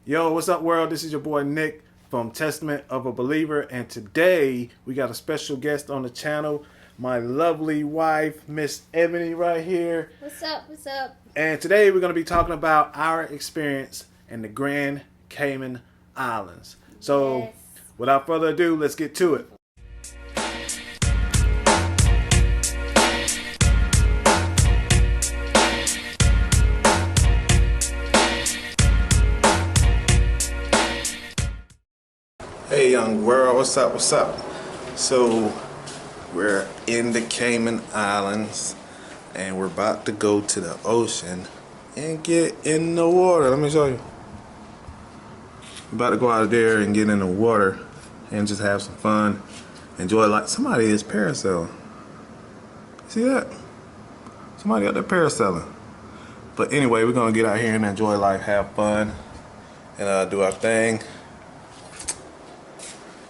Yo, what's up, world? This is your boy Nick from Testament of a Believer, and today we got a special guest on the channel, my lovely wife, Miss Ebony, right here. What's up? What's up? And today we're going to be talking about our experience in the Grand Cayman Islands. So, Yes. without further ado, let's get to it. Hey young world, what's up, what's up? So we're in the Cayman Islands and we're about to go to the ocean and get in the water. Let me show you. We're about to go out there and get in the water and just have some fun. Enjoy like somebody is parasailing. See that? Somebody out there parasailing. But anyway, we're gonna get out here and enjoy life, have fun, and do our thing.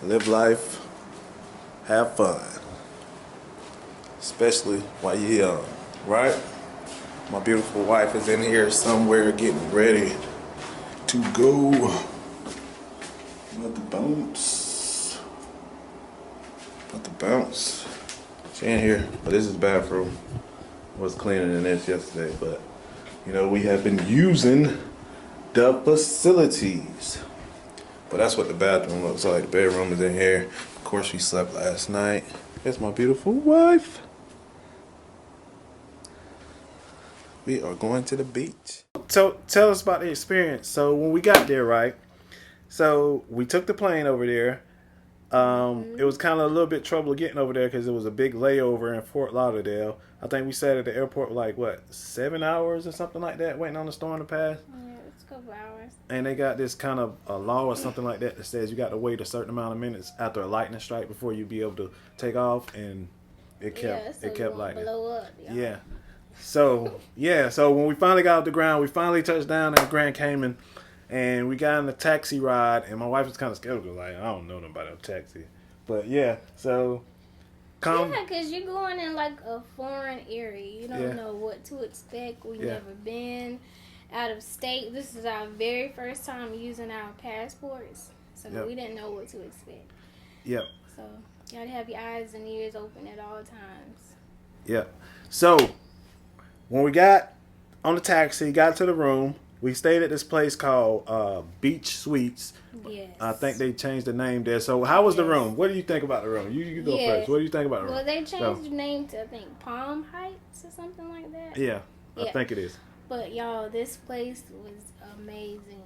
Live life, have fun, especially while you're young, right? My beautiful wife is in here somewhere getting ready to go. About to bounce. About to bounce. She in here, but this is the bathroom. Was cleaner than this yesterday, but you know, we have been using the facilities. But that's what the bathroom looks like. The bedroom is in here. Of course, she slept last night. That's my beautiful wife. We are going to the beach. So tell us about the experience. So when we got there, right? So we took the plane over there. It was kind of a little bit trouble getting over there because it was a big layover in Fort Lauderdale. I think we sat at the airport like, what, 7 hours or something like that, waiting on the storm to pass. Yeah, it's a couple hours. And they got this kind of a law or something like that that says you got to wait a certain amount of minutes after a lightning strike before you be able to take off, and it kept lightning. Blow up, y'all. Yeah. So when we finally got off the ground, we finally touched down in Grand Cayman, and we got in the taxi ride, and my wife was kind of scared. Like, I don't know nothing about a taxi, but yeah. So Yeah, because you're going in like a foreign area. You don't know what to expect. We've never been out of state. This is our very first time using our passports, so we didn't know what to expect. Yep. So you gotta have your eyes and ears open at all times. Yep. So when we got on the taxi, got to the room, we stayed at this place called Beach Suites. Yes. I think they changed the name there. So how was the room? What do you think about the room? You go first. What do you think about the room? Well, they changed the name to, I think, Palm Heights or something like that. Yeah, I think it is. But y'all, this place was amazing.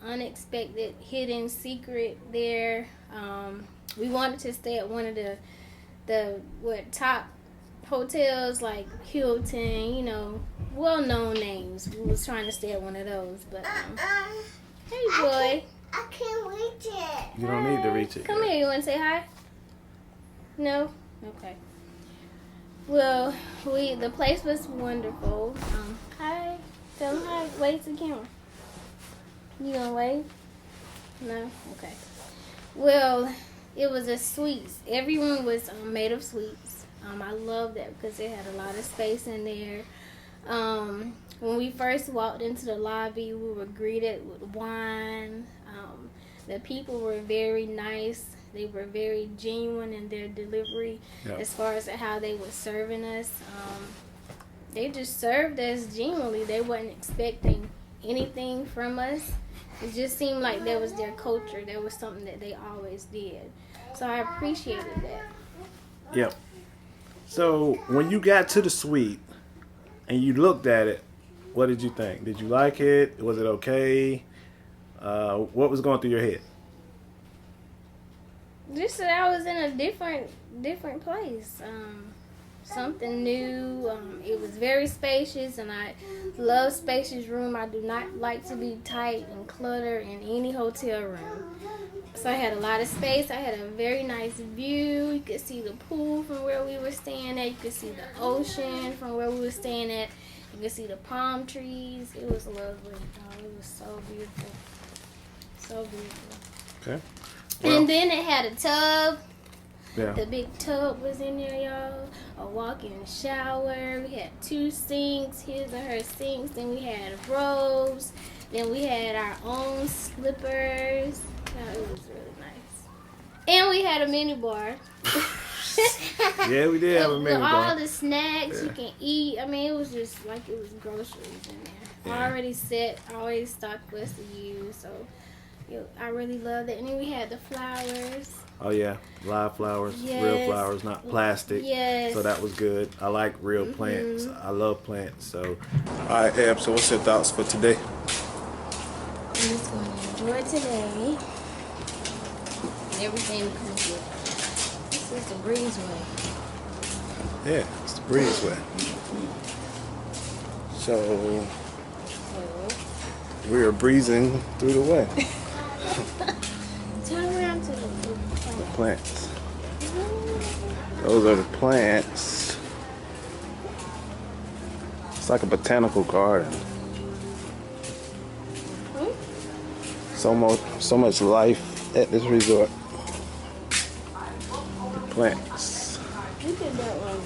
Unexpected, hidden secret there. We wanted to stay at one of the top hotels like Hilton, you know, well-known names. We was trying to stay at one of those, but hey boy, I can't reach it. You don't need to reach it. Come here. You want to say hi? No? Okay. Well, the place was wonderful. Hi. Tell them hi. Wave to the camera. You gonna wave? No? Okay. Well, it was a suites. Everyone was made of suites. I love that because it had a lot of space in there. When we first walked into the lobby, we were greeted with wine. The people were very nice. They were very genuine in their delivery as far as how they were serving us. They just served us genuinely. They wasn't expecting anything from us. It just seemed like that was their culture. That was something that they always did. So I appreciated that. Yep. So when you got to the suite and you looked at it, what did you think? Did you like it? Was it okay? What was going through your head? Just that I was in a different place. Something new. It was very spacious, and I love spacious room. I do not like to be tight and cluttered in any hotel room. So I had a lot of space. I had a very nice view. You could see the pool from where we were staying at. You could see the ocean from where we were staying at. You could see the palm trees. It was lovely. Oh, it was so beautiful. So beautiful. Okay. Well, and then it had a tub. Yeah. The big tub was in there, y'all. A walk-in shower. We had 2 sinks. His and her sinks. Then we had robes. Then we had our own slippers. Yeah, it was really nice. And we had a mini bar. Yeah, we did have a With mini all bar. the snacks you can eat. I mean, it was just like it was groceries in there. Yeah. Already set, always stocked for us to use. So I really loved it. And then we had the flowers. Oh yeah, live flowers, real Yes. flowers, not plastic. Yes. So that was good. I like real plants. I love plants. So, all right, Eb. So what's your thoughts for today? I'm just going to enjoy today. And everything comes with. This is the breezeway. Yeah, it's the breezeway. So we are breezing through the way. Turn around to The plants. Those are the plants. It's like a botanical garden. So much life at this resort. The plants. You did that one.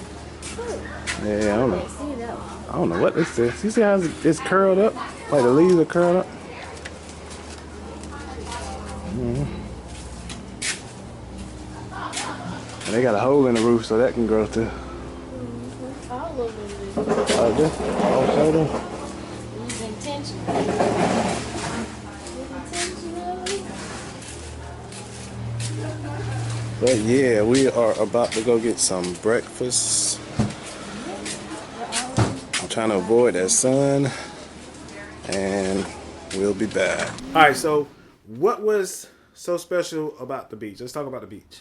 Yeah, I don't know. See that one. I don't know what this is. You see how it's curled up? Like the leaves are curled up? And they got a hole in the roof so that can grow too. All over it. Oh, just all shoulder. It was intentional. But yeah, we are about to go get some breakfast. I'm trying to avoid that sun, and we'll be back. All right, so what was so special about the beach? Let's talk about the beach.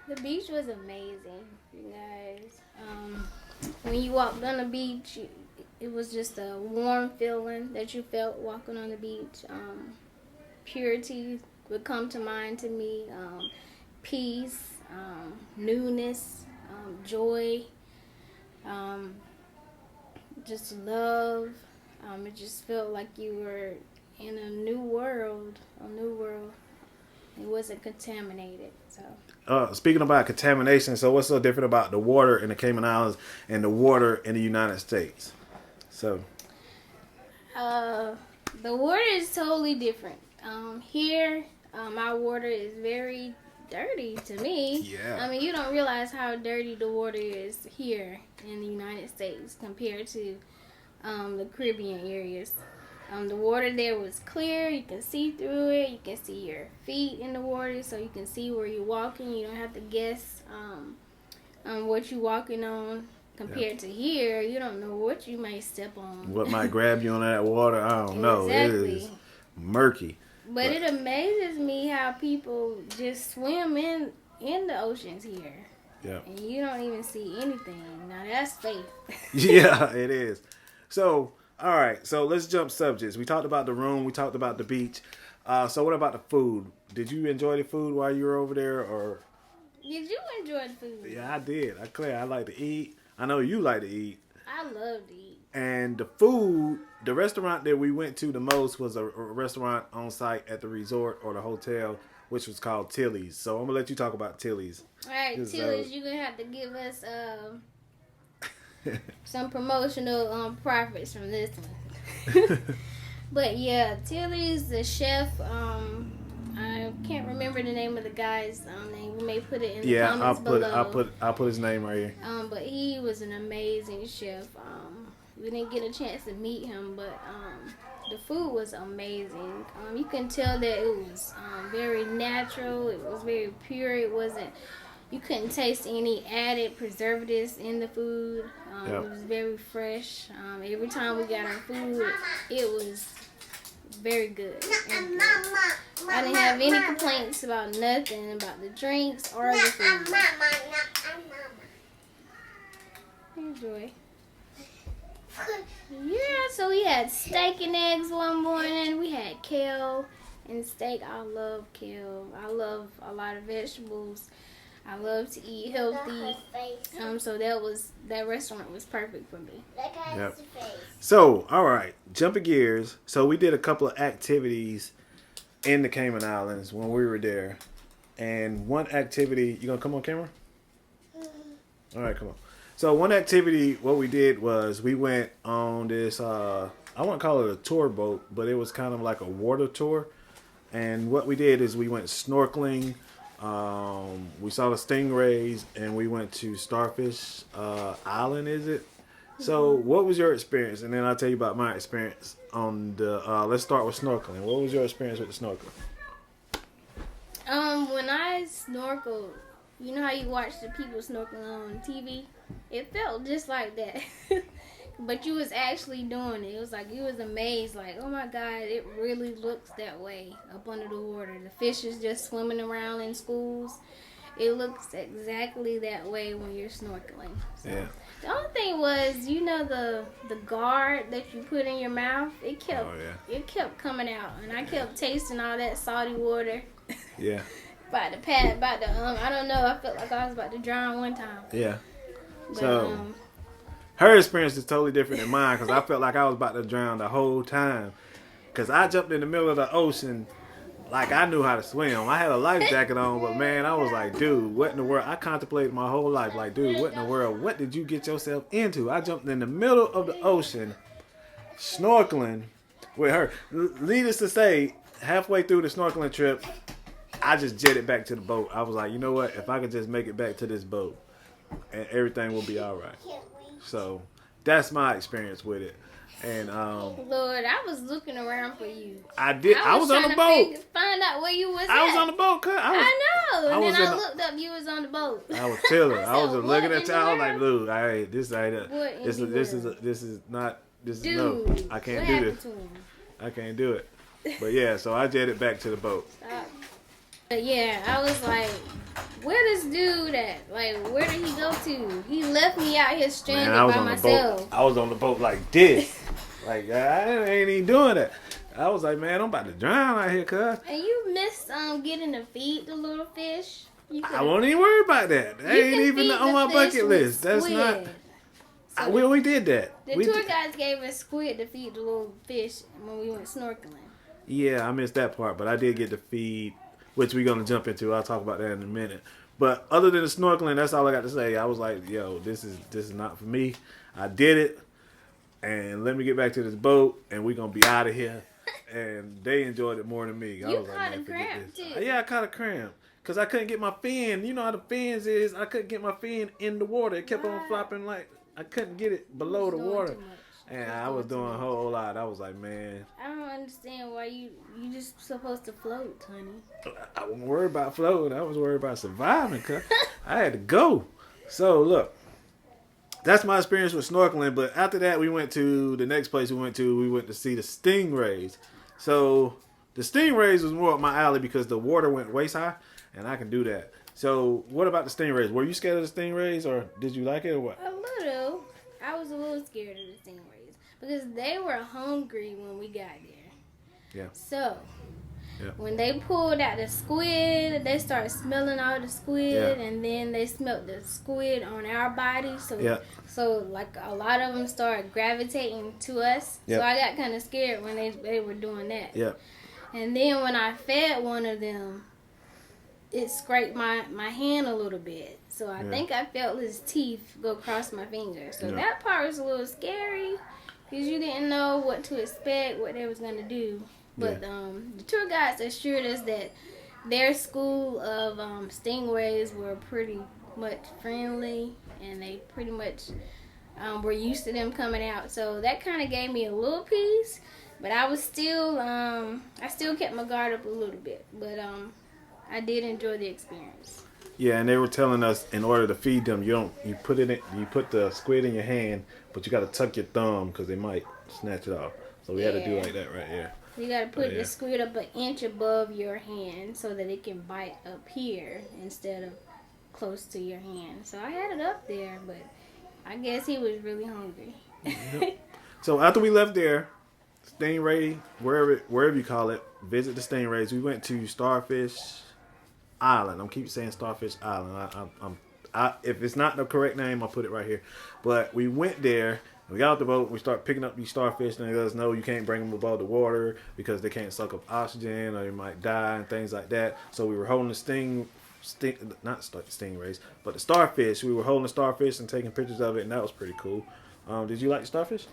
The beach was amazing, you guys. When you walked on the beach, it was just a warm feeling that you felt walking on the beach. Purity would come to mind to me. Peace, newness, joy, just love. It just felt like you were in a new world. It wasn't contaminated, so. Speaking about contamination, so what's so different about the water in the Cayman Islands and the water in the United States? So, the water is totally different. Here, our water is very dirty to me. Yeah. I mean, you don't realize how dirty the water is here in the United States compared to the Caribbean areas. The water there was clear. You can see through it. You can see your feet in the water, so you can see where you're walking. You don't have to guess what you're walking on. Compared to here, you don't know what you might step on. what might grab you on that water? I don't know. It is murky. But it amazes me how people just swim in the oceans here. Yeah. And you don't even see anything. Now that's faith. Yeah, it is. So, all right. So let's jump subjects. We talked about the room. We talked about the beach. So what about the food? Did you enjoy the food while you were over there, or? Did you enjoy the food? Yeah, I did. I like to eat. I know you like to eat. I love to eat. And the food, the restaurant that we went to the most was a restaurant on site at the resort or the hotel, which was called Tilly's. So I'm going to let you talk about Tilly's. All right, Tilly's, you're going to have to give us some promotional profits from this one. But yeah, Tilly's, the chef, I can't remember the name of the guy's name. We may put it in the comments below. I'll put his name right here. But he was an amazing chef. We didn't get a chance to meet him, but the food was amazing. You can tell that it was very natural. It was very pure. It wasn't. You couldn't taste any added preservatives in the food. It was very fresh. Every time we got our food, it was very good. I didn't have any complaints about nothing, about the drinks or the food. Enjoy. Yeah, so we had steak and eggs one morning. We had kale and steak. I love kale. I love a lot of vegetables. I love to eat healthy. So that restaurant was perfect for me. Yep. So, all right, jumping gears. So we did a couple of activities in the Cayman Islands when we were there. And one activity, you gonna come on camera? All right, come on. So one activity, what we did was we went on this I wouldn't call it a tour boat, but it was kind of like a water tour. And what we did is we went snorkeling. We saw the stingrays, and we went to Starfish Island. Is it? So, what was your experience? And then I'll tell you about my experience on the. Let's start with snorkeling. What was your experience with the snorkeling? When I snorkeled, you know how you watch the people snorkeling on TV? It felt just like that. But you was actually doing it. It was like you was amazed, like, oh my God, it really looks that way up under the water. The fish is just swimming around in schools. It looks exactly that way when you're snorkeling. So, Yeah. the only thing was, you know, the guard that you put in your mouth, it kept coming out, and I kept tasting all that salty water. Yeah. I don't know. I felt like I was about to drown one time. Yeah. But, So her experience is totally different than mine because I felt like I was about to drown the whole time. Because I jumped in the middle of the ocean like I knew how to swim. I had a life jacket on, but man, I was like, dude, what in the world? I contemplated my whole life like, dude, what in the world? What did you get yourself into? I jumped in the middle of the ocean, snorkeling with her. Needless to say, halfway through the snorkeling trip, I just jetted back to the boat. I was like, you know what? If I could just make it back to this boat, and everything will be all right. So that's my experience with it. And Lord, I was looking around for you. I did. I was on the boat. Find out where you was. I was on the boat. I know. And then I looked up. You was on the boat. I was chilling. I was just looking at you. I was like, dude, this ain't it. This is not. Dude, no. I can't do this. I can't do it. But yeah, so I jetted back to the boat. Stop. But yeah, I was like, where this dude at? Like, where did he go to? He left me out here stranded by myself. I was on the boat like this. Like, I ain't even doing that. I was like, man, I'm about to drown out here, cuz. And you missed getting to feed the little fish. I won't even worry about that. That ain't even on my bucket list. That's not. So we did that. The tour guides gave us squid to feed the little fish when we went snorkeling. Yeah, I missed that part, but I did get to feed, which we're going to jump into. I'll talk about that in a minute. But other than the snorkeling, that's all I got to say. I was like, yo, this is not for me. I did it. And let me get back to this boat, and we're going to be out of here. And they enjoyed it more than me. You caught a cramp, too. Yeah, I caught a cramp. Because I couldn't get my fin. You know how the fins is. I couldn't get my fin in the water. It kept on flopping like I couldn't get it below the water. And I was doing a whole lot. I was like, man. I don't understand why you just supposed to float, honey. I wasn't worried about floating. I was worried about surviving. Cause I had to go. So, look. That's my experience with snorkeling. But after that, we went to the next place we went to see the stingrays. So, the stingrays was more up my alley because the water went waist high. And I can do that. So, what about the stingrays? Were you scared of the stingrays or did you like it or what? A little. I was a little scared of the stingrays because they were hungry when we got there. Yeah. So, when they pulled out the squid, they started smelling all the squid, and then they smelled the squid on our body. So like a lot of them started gravitating to us. So I got kind of scared when they were doing that. Yeah. And then when I fed one of them, it scraped my hand a little bit. So I think I felt his teeth go across my finger. So that part was a little scary because you didn't know what to expect, what they was going to do. But the tour guides assured us that their school of stingrays were pretty much friendly and they pretty much were used to them coming out. So that kind of gave me a little peace. But I was still, I still kept my guard up a little bit. But I did enjoy the experience. Yeah, and they were telling us in order to feed them, you put the squid in your hand, but you got to tuck your thumb because they might snatch it off. So we had to do like that right here. You got to put the squid up an inch above your hand so that it can bite up here instead of close to your hand. So I had it up there, but I guess he was really hungry. So after we left there, Stingray, wherever you call it, visit the stingrays. We went to Starfish Island. I'm keep saying Starfish Island. If it's not the correct name, I'll put it right here. But we went there. We got off the boat. We start picking up these starfish, and they let us know you can't bring them above the water because they can't suck up oxygen or they might die and things like that. So we were holding the stingrays, but the starfish. We were holding the starfish and taking pictures of it, and that was pretty cool. Did you like the starfish?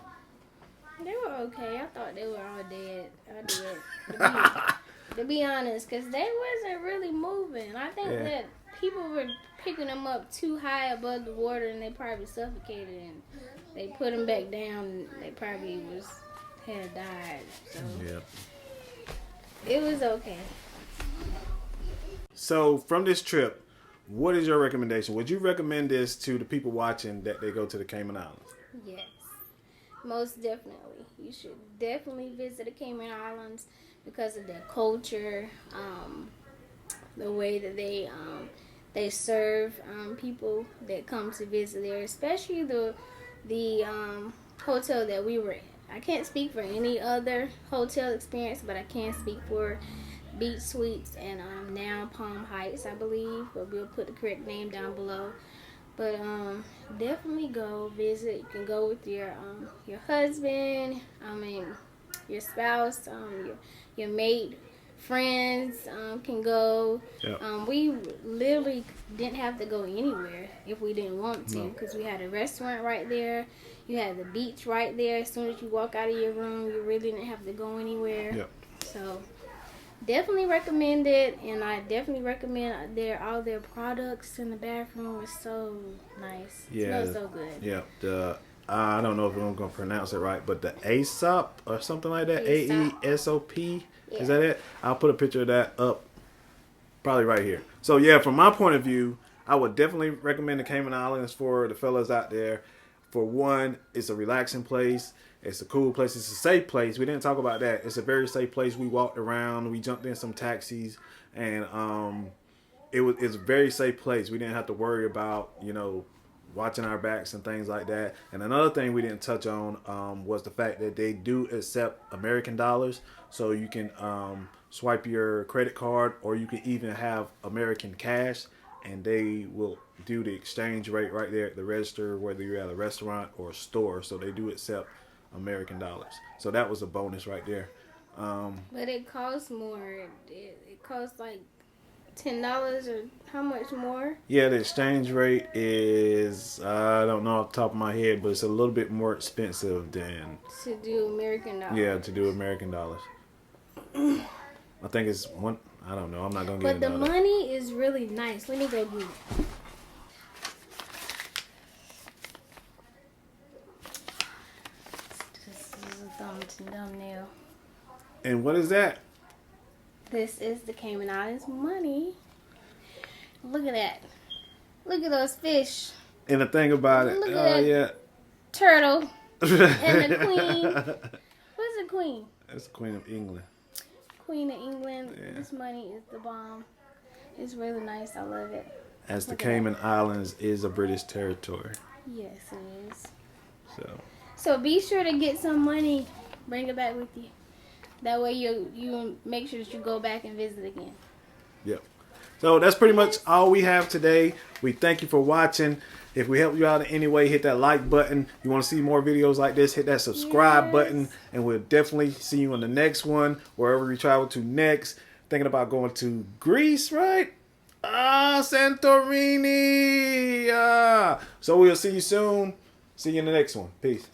They were were okay. I thought they were all dead. I did. To be honest, because they wasn't really moving. I think that people were picking them up too high above the water, and they probably suffocated, and they put them back down, and they probably had died. So it was okay. So from this trip, what is your recommendation? Would you recommend this to the people watching that they go to the Cayman Islands? Yes, most definitely. You should definitely visit the Cayman Islands because of their culture, the way that they serve people that come to visit there, especially the hotel that we were in. I can't speak for any other hotel experience, but I can speak for Beach Suites and now Palm Heights, I believe, but we'll put the correct name down below. But definitely go visit. You can go with your husband, your spouse, your mate, friends can go. Yep. We literally didn't have to go anywhere if we didn't want to, because we had a restaurant right there. You had the beach right there. As soon as you walk out of your room, you really didn't have to go anywhere. Yep. So definitely recommend it, and I definitely recommend all their products in the bathroom was so nice. Yeah, it smells so good. Yeah, I don't know if I'm gonna pronounce it right, but the ASOP or something like that, AESOP. Yeah. Is that it? I'll put a picture of that up, probably right here. So yeah, from my point of view, I would definitely recommend the Cayman Islands for the fellas out there. For one, it's a relaxing place. It's a cool place. It's a safe place. We didn't talk about that. It's a very safe place. We walked around. We jumped in some taxis, and it's a very safe place. We didn't have to worry about watching our backs and things like that. And another thing we didn't touch on was the fact that they do accept American dollars, so you can swipe your credit card, or you can even have American cash, and they will do the exchange rate right there at the register, whether you're at a restaurant or a store. So they do accept American dollars. So that was a bonus right there. But it costs more. It costs like $10 or how much more? Yeah, the exchange rate is, I don't know off the top of my head, but it's a little bit more expensive than to do American dollars. Yeah, to do American dollars. I think it's one. I don't know. I'm not gonna get into that. But the money is really nice. Let me go get it. This is a thumbnail. And what is that? This is the Cayman Islands money. Look at that. Look at those fish. And the thing about it, turtle and the queen. What's the queen? That's the Queen of England. Queen of England. Yeah. This money is the bomb. It's really nice. I love it. As the Cayman Islands is a British territory. Yes, it is. So be sure to get some money. Bring it back with you. That way you make sure that you go back and visit again. Yep. So that's pretty much all we have today. We thank you for watching. If we helped you out in any way, hit that like button. You want to see more videos like this, hit that subscribe button. And we'll definitely see you on the next one, wherever we travel to next. Thinking about going to Greece, right? Santorini. So we'll see you soon. See you in the next one. Peace.